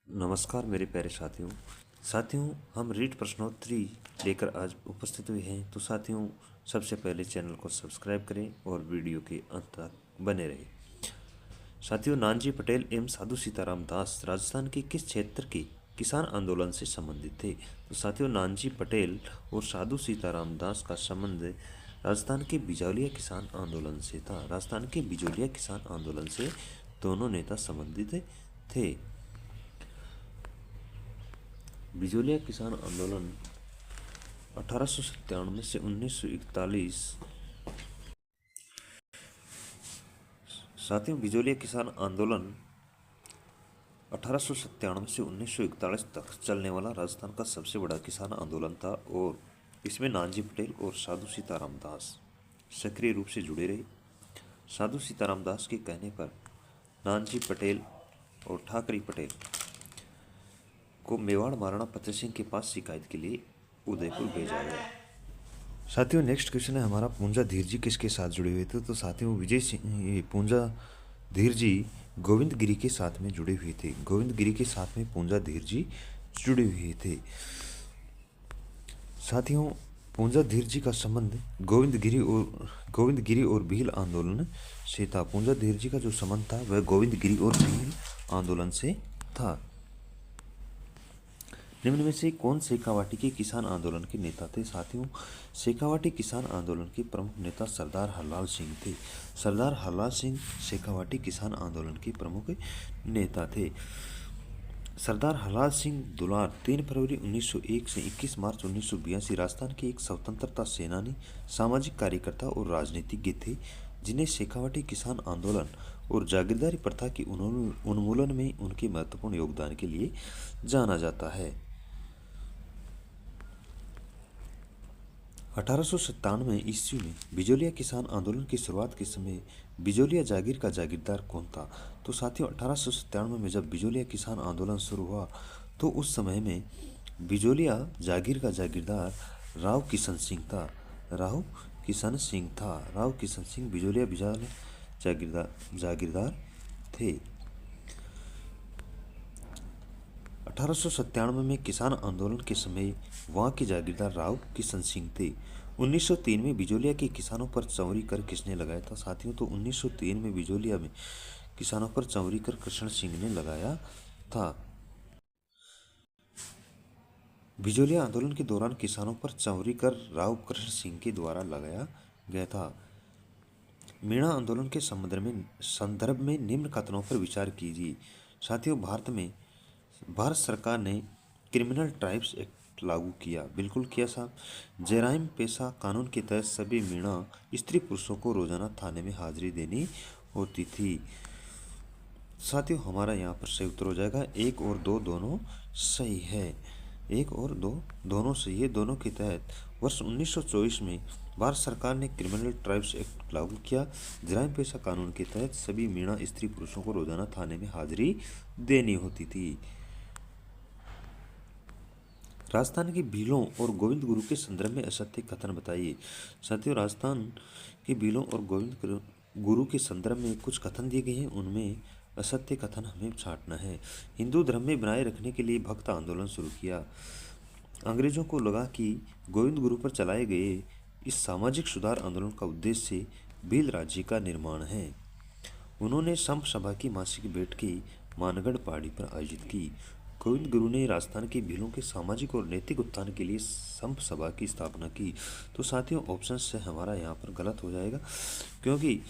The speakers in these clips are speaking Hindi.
नमस्कार मेरे प्यारे साथियों हम रीड प्रश्नोत्तरी लेकर आज उपस्थित हुए हैं। तो साथियों, सबसे पहले चैनल को सब्सक्राइब करें और वीडियो के अंत तक बने रहें। साथियों, नानाजी पटेल एवं साधु सीताराम दास राजस्थान के किस क्षेत्र के किसान आंदोलन से संबंधित थे? तो साथियों, नानाजी पटेल और साधु सीताराम दास का संबंध राजस्थान के बिजौलिया किसान आंदोलन से था। राजस्थान के बिजौलिया किसान आंदोलन से दोनों नेता संबंधित थे। बिजौलिया किसान आंदोलन 1897 से 1941। साथियों, बिजौलिया किसान आंदोलन 1897 से 1941 तक चलने वाला राजस्थान का सबसे बड़ा किसान आंदोलन था और इसमें नानाजी पटेल और साधु सीताराम दास सक्रिय रूप से जुड़े रहे। साधु सीताराम दास के कहने पर नानाजी पटेल और ठाकरी पटेल को मेवाड़ महाराणा फतेह सिंह के पास शिकायत के लिए उदयपुर भेजा गया। साथियों, नेक्स्ट क्वेश्चन है हमारा, पूंजा धीर जी किसके साथ जुड़े हुए थे? तो साथियों, विजय सिंह पूंजा धीर जी गोविंद गिरी के साथ में जुड़े हुए थे। गोविंद गिरी के साथ में पूंजा धीर जी जुड़े हुए थे। साथियों, पूंजा धीर जी का संबंध गोविंद गिरी और भील आंदोलन से था। पूंजा धीर जी का जो संबंध था वह गोविंद गिरी और भील आंदोलन से था। निम्न में से कौन शेखावाटी के किसान आंदोलन के नेता थे? साथियों, शेखावाटी किसान आंदोलन के प्रमुख नेता सरदार हरलाल सिंह थे। सरदार हरलाल सिंह शेखावाटी किसान आंदोलन के प्रमुख नेता थे। सरदार हरलाल सिंह दुलार 3 फरवरी 1901 से 21 मार्च 1982 राजस्थान के एक स्वतंत्रता सेनानी, सामाजिक कार्यकर्ता और राजनीतिज्ञ थे, जिन्हें शेखावाटी किसान आंदोलन और जागीरदारी प्रथा के उन्मूलन में उनके महत्वपूर्ण योगदान के लिए जाना जाता है। 1897 ईस्वी में बिजौलिया किसान आंदोलन की शुरुआत के समय बिजौलिया जागीर का जागीरदार कौन था? तो साथियों, 1897 में जब बिजौलिया किसान आंदोलन शुरू हुआ तो उस समय में बिजौलिया जागीर का जागीरदार राव किशन सिंह था। राव किशन सिंह बिजौलिया जागीरदार थे। 1897 में किसान आंदोलन के समय वहां के जागीरदार राव किशन सिंह थे। 1903 में बिजौलिया के किसानों पर चौरी कर किसने लगाया था? साथियों, तो 1903 में बिजौलिया में किसानों पर चौरी कर कृष्ण सिंह ने लगाया था। बिजौलिया आंदोलन के दौरान किसानों पर चौरी कर राव कृष्ण सिंह के द्वारा लगाया गया था। मीणा आंदोलन के संदर्भ में निम्न कथनों पर विचार कीजिए। साथियों, भारत सरकार ने क्रिमिनल ट्राइब्स एक्ट लागू किया। बिल्कुल किया साहब। जराइम पेशा कानून के तहत सभी मीणा स्त्री पुरुषों को रोजाना थाने में हाजिरी देनी होती थी। साथियों, हमारा यहाँ पर सही उत्तर हो जाएगा 1 और 2 दोनों सही है। 1 और 2 दोनों सही है। दोनों के तहत वर्ष 1924 में भारत सरकार ने क्रिमिनल ट्राइब्स एक्ट लागू किया। जराइम पेशा कानून के तहत सभी मीणा स्त्री पुरुषों को रोजाना थाने में हाजिरी देनी होती थी। राजस्थान के भीलों और गोविंद गुरु के संदर्भ में असत्य कथन बताइए। साथियों, राजस्थान के भीलों और गोविंद गुरु के संदर्भ में कुछ कथन दिए गए हैं, उनमें असत्य कथन हमें छांटना है। हिंदू धर्म में बनाए रखने के लिए भक्त आंदोलन शुरू किया। अंग्रेजों को लगा कि गोविंद गुरु पर चलाए गए इस सामाजिक सुधार आंदोलन का उद्देश्य भील राज्य का निर्माण है। उन्होंने संप सभा की मासिक बैठकें मानगढ़ पहाड़ी पर आयोजित की। गोविंद गुरु ने राजस्थान के भीलों के सामाजिक और नैतिक उत्थान के लिए संप सभा की स्थापना की। तो साथियों, ऑप्शन से हमारा यहाँ पर गलत हो जाएगा, क्योंकि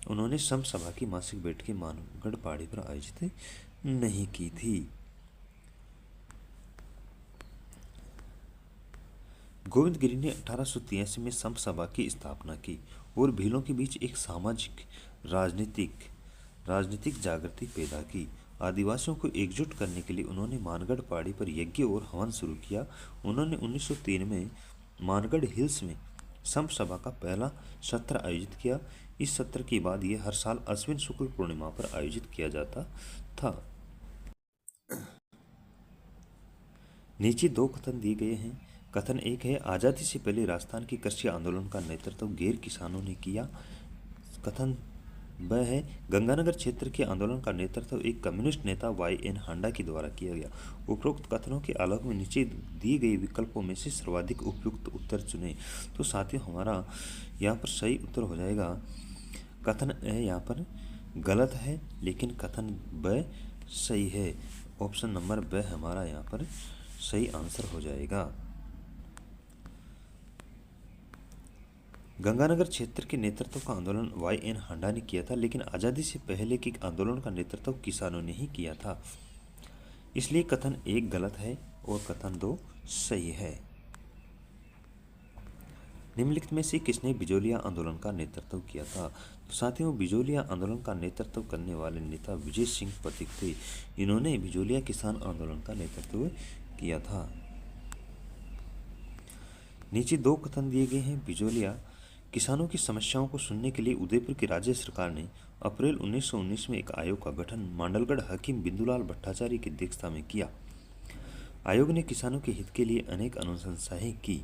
उन्होंने संप सभा की मासिक बैठकें मानगढ़ पहाड़ी पर आयोजित नहीं की थी। गोविंद गिरी ने 1883 में संप सभा की स्थापना की और भीलों के बीच एक सामाजिक राजनीतिक जागृति पैदा की। आदिवासियों को एकजुट करने के लिए उन्होंने मानगढ़ पहाड़ी पर यज्ञ और हवन शुरू किया। उन्होंने 1903 में मानगढ़ हिल्स में संप सभा का पहला सत्र आयोजित किया। इस सत्र के बाद यह हर साल अश्विन शुक्ल पूर्णिमा पर आयोजित किया जाता था। नीचे 2 कथन दिए गए हैं। कथन 1 है, आज़ादी से पहले राजस्थान के कृषि आंदोलन का नेतृत्व गैर किसानों ने किया। कथन वह है गंगानगर क्षेत्र के आंदोलन का नेतृत्व एक कम्युनिस्ट नेता YN हांडा के द्वारा किया गया। उपरोक्त कथनों के आलोक में नीचे दिए गए विकल्पों में से सर्वाधिक उपयुक्त उत्तर चुनें। तो साथियों हमारा यहाँ पर सही उत्तर हो जाएगा कथन ए यहाँ पर गलत है, लेकिन कथन ब सही है। ऑप्शन नंबर ब हमारा यहाँ पर सही आंसर हो जाएगा। गंगानगर क्षेत्र के नेतृत्व का आंदोलन YN हांडा ने किया था, लेकिन आज़ादी से पहले के आंदोलन का नेतृत्व किसानों ने ही किया था। इसलिए कथन एक गलत है और कथन दो सही है। निम्नलिखित में से किसने बिजोलिया आंदोलन का नेतृत्व किया था? तो साथियों बिजोलिया आंदोलन का नेतृत्व करने वाले नेता विजय सिंह पथिक थे। इन्होंने बिजोलिया किसान आंदोलन का नेतृत्व किया था। नीचे दो कथन दिए गए हैं। बिजोलिया किसानों की समस्याओं को सुनने के लिए उदयपुर की राज्य सरकार ने अप्रैल 1919 में एक आयोग का गठन मांडलगढ़ हकीम बिंदुलाल भट्टाचार्य की अध्यक्षता में किया। आयोग ने किसानों के हित के लिए अनेक अनुशंसाएं की।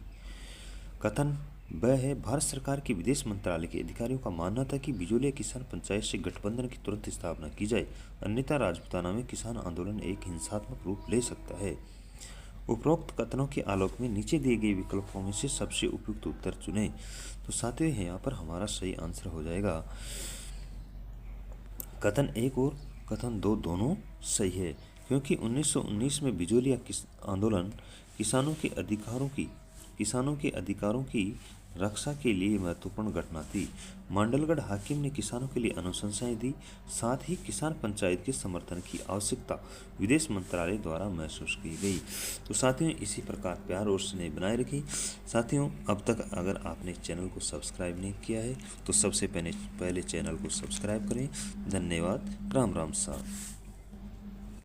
कथन ब है भारत सरकार के विदेश मंत्रालय के अधिकारियों का मानना था कि बिजोलिया किसान पंचायत से गठबंधन की तुरंत स्थापना की जाए, अन्यथा राजपूताना में किसान आंदोलन एक हिंसात्मक रूप ले सकता है। उपरोक्त कथनों के आलोक में नीचे दिए गए विकल्पों में से सबसे उपयुक्त उत्तर चुनें। तो साथियों यहाँ पर हमारा सही आंसर हो जाएगा कथन एक और कथन दो दोनों सही है, क्योंकि 1919 में बिजोलिया आंदोलन किसानों के अधिकारों की रक्षा के लिए महत्वपूर्ण घटना थी। मांडलगढ़ हाकिम ने किसानों के लिए अनुशंसाएं दी, साथ ही किसान पंचायत के समर्थन की आवश्यकता विदेश मंत्रालय द्वारा महसूस की गई। तो साथियों इसी प्रकार प्यार और स्नेह बनाए रखें। साथियों अब तक अगर आपने चैनल को सब्सक्राइब नहीं किया है तो सबसे पहले चैनल को सब्सक्राइब करें। धन्यवाद। राम राम साहब।